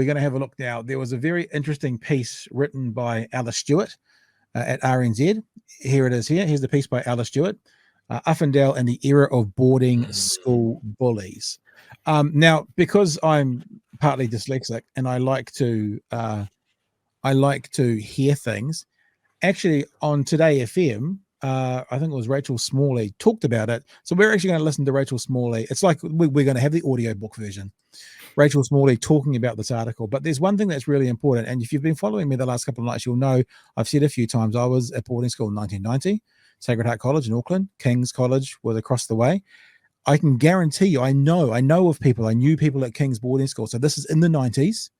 we're going to have a look now. There was a very interesting piece written by Alice Stewart at RNZ. Here it is here. Here's the piece by Alice Stewart. Uffindell and the era of boarding school bullies. Now, because I'm partly dyslexic and I like to hear things. Actually, on Today FM, I think it was Rachel Smalley talked about it. So we're actually going to listen to Rachel Smalley. It's like we're going to have the audiobook version. Rachel Smalley talking about this article. But there's one thing that's really important. And if you've been following me the last couple of nights, you'll know I've said a few times I was at boarding school in 1990, Sacred Heart College in Auckland. King's College was across the way. I can guarantee you, I know of people. I knew people at King's boarding school. So this is in the 90s.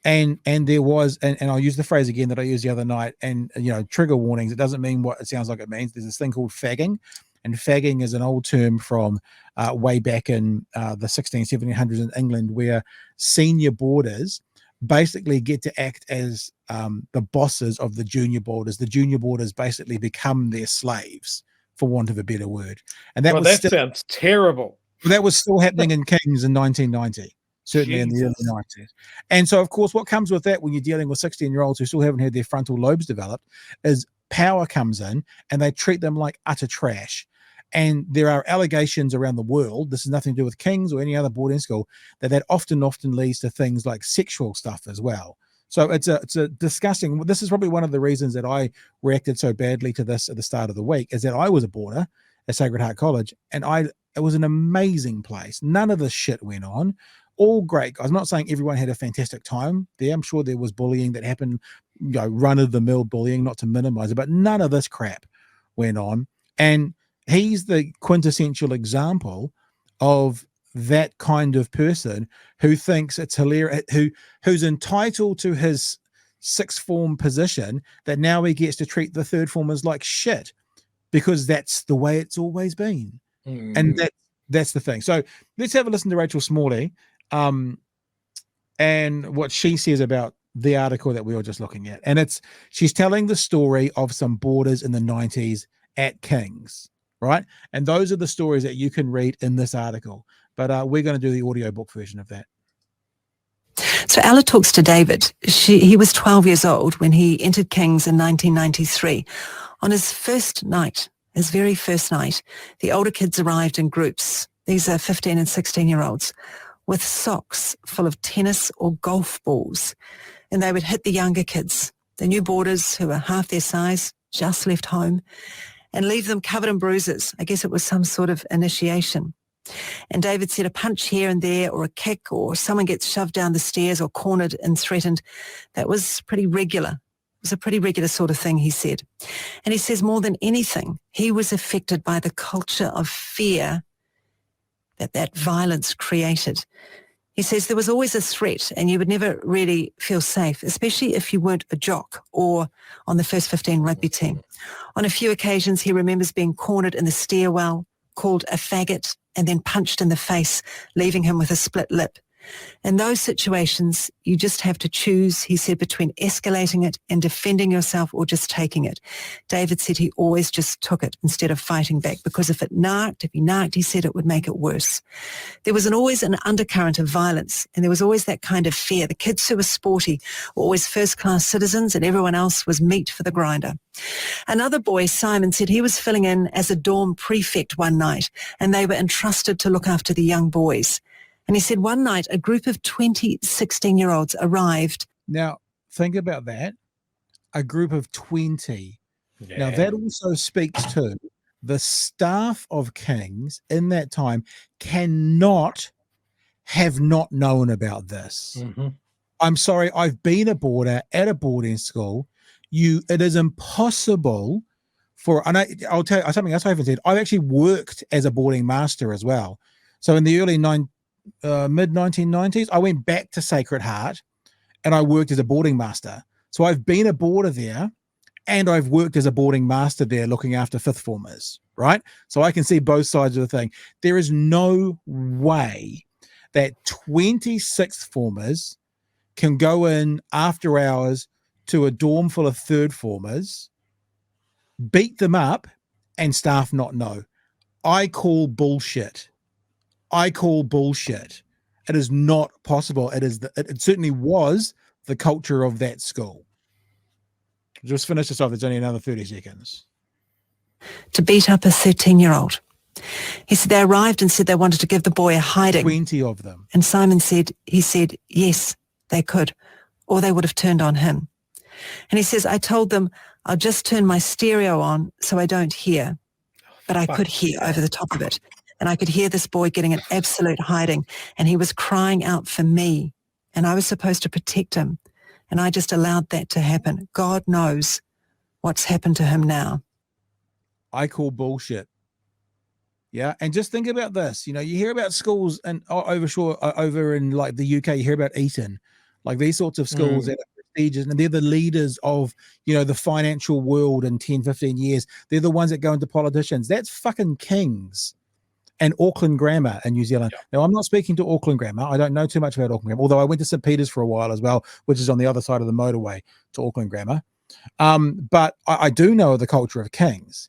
And there was, and I'll use the phrase again that I used the other night, and, trigger warnings. It doesn't mean what it sounds like it means. There's this thing called fagging. And fagging is an old term from way back in the 1700s in England, where senior boarders basically get to act as the bosses of the junior boarders. The junior boarders basically become their slaves, for want of a better word. And that sounds terrible. That was still happening in Kings in 1990. Certainly in the early 90s. And so, of course, what comes with that when you're dealing with 16-year-olds who still haven't had their frontal lobes developed is power comes in and they treat them like utter trash. And there are allegations around the world, this has nothing to do with King's or any other boarding school, that often leads to things like sexual stuff as well. So it's a disgusting, this is probably one of the reasons that I reacted so badly to this at the start of the week, is that I was a boarder at Sacred Heart College, and it was an amazing place. None of this shit went on. All great guys. I'm not saying everyone had a fantastic time there. I'm sure there was bullying that happened, run-of-the-mill bullying, not to minimize it, but none of this crap went on. And he's the quintessential example of that kind of person who thinks it's hilarious, who's entitled to his sixth form position, that now he gets to treat the third formers like shit because that's the way it's always been. And that's the thing. So let's have a listen to Rachel Smalley and what she says about the article that we were just looking at. And she's telling the story of some boarders in the 90s at King's, right? And those are the stories that you can read in this article. But we're going to do the audiobook version of that. So Ella talks to David. He was 12 years old when he entered King's in 1993. On his first night, his very first night, the older kids arrived in groups. These are 15 and 16-year-olds with socks full of tennis or golf balls. And they would hit the younger kids, the new boarders who were half their size, just left home, and leave them covered in bruises. I guess it was some sort of initiation. And David said a punch here and there, or a kick, or someone gets shoved down the stairs or cornered and threatened. That was pretty regular. It was a pretty regular sort of thing, he said. And he says more than anything, he was affected by the culture of fear that violence created. He says there was always a threat and you would never really feel safe, especially if you weren't a jock or on the first 15 rugby team. On a few occasions, he remembers being cornered in the stairwell, called a faggot, and then punched in the face, leaving him with a split lip. In those situations, you just have to choose, he said, between escalating it and defending yourself or just taking it. David said he always just took it instead of fighting back, because if he narked, he said it would make it worse. There was always an undercurrent of violence, and there was always that kind of fear. The kids who were sporty were always first-class citizens, and everyone else was meat for the grinder. Another boy, Simon, said he was filling in as a dorm prefect one night, and they were entrusted to look after the young boys. And he said one night a group of 20 16-year-olds arrived. Now, think about that. A group of 20. Yeah. Now, that also speaks to the staff of King's in that time cannot have not known about this. Mm-hmm. I'm sorry, I've been a boarder at a boarding school. It is impossible for, and I'll tell you something else I haven't said. I've actually worked as a boarding master as well. So in the early mid-1990s, I went back to Sacred Heart and I worked as a boarding master. So I've been a boarder there and I've worked as a boarding master there looking after fifth formers, right? So I can see both sides of the thing. There is no way that 26th formers can go in after hours to a dorm full of third formers, beat them up, and staff not know. I call bullshit. It is not possible. It certainly was the culture of that school. Just finish this off. There's only another 30 seconds. To beat up a 13-year-old. He said they arrived and said they wanted to give the boy a hiding. 20 of them. And Simon said, yes, they could, or they would have turned on him. And he says, I told them, I'll just turn my stereo on so I don't hear. But I could hear over the top of it. And I could hear this boy getting an absolute hiding. And he was crying out for me. And I was supposed to protect him. And I just allowed that to happen. God knows what's happened to him now. I call bullshit. Yeah. And just think about this. You hear about schools and over in like the UK, you hear about Eton, like these sorts of schools that are prestigious, and they're the leaders of, the financial world in 10, 15 years. They're the ones that go into politicians. That's fucking King's and Auckland Grammar in New Zealand. Yep. Now, I'm not speaking to Auckland Grammar. I don't know too much about Auckland Grammar, although I went to St. Peter's for a while as well, which is on the other side of the motorway to Auckland Grammar. But I do know the culture of King's.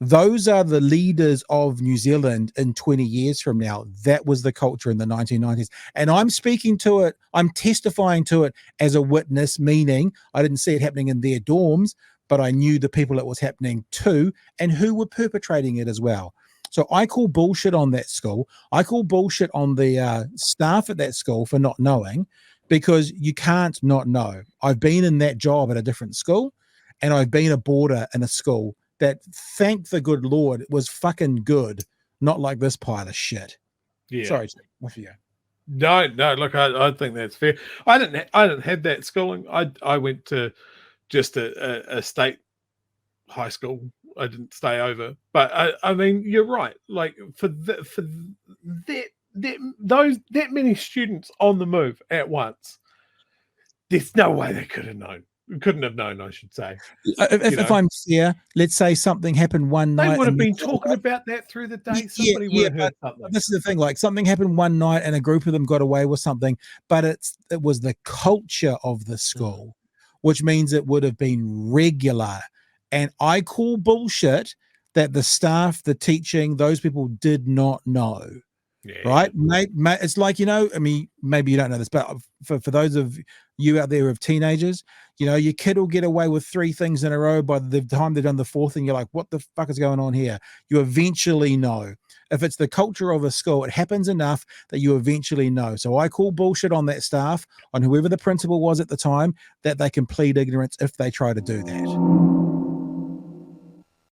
Those are the leaders of New Zealand in 20 years from now. That was the culture in the 1990s. And I'm speaking to it, I'm testifying to it as a witness, meaning I didn't see it happening in their dorms, but I knew the people it was happening to and who were perpetrating it as well. So I call bullshit on that school. I call bullshit on the staff at that school for not knowing, because you can't not know. I've been in that job at a different school, and I've been a boarder in a school that, thank the good Lord, was fucking good, not like this pile of shit. Yeah. Sorry, off you go. No. Look, I think that's fair. I didn't have that schooling. I went to just a state high school. I didn't stay over, but I mean, you're right. Like for that many students on the move at once, there's no way they could have known. Couldn't have known, I should say. If I'm fair, let's say something happened one night. They would have been talking about that through the day. Somebody would have heard something. This is the thing, like something happened one night and a group of them got away with something, but it was the culture of the school, which means it would have been regular. And I call bullshit that the staff, the teaching, those people did not know. Yeah. Right? It's like, I mean, maybe you don't know this, but for those of you out there of teenagers, your kid will get away with 3 things in a row. By the time they've done the 4th thing, you're like, what the fuck is going on here? You eventually know. If it's the culture of a school, it happens enough that you eventually know. So I call bullshit on that staff, on whoever the principal was at the time, that they can plead ignorance if they try to do that.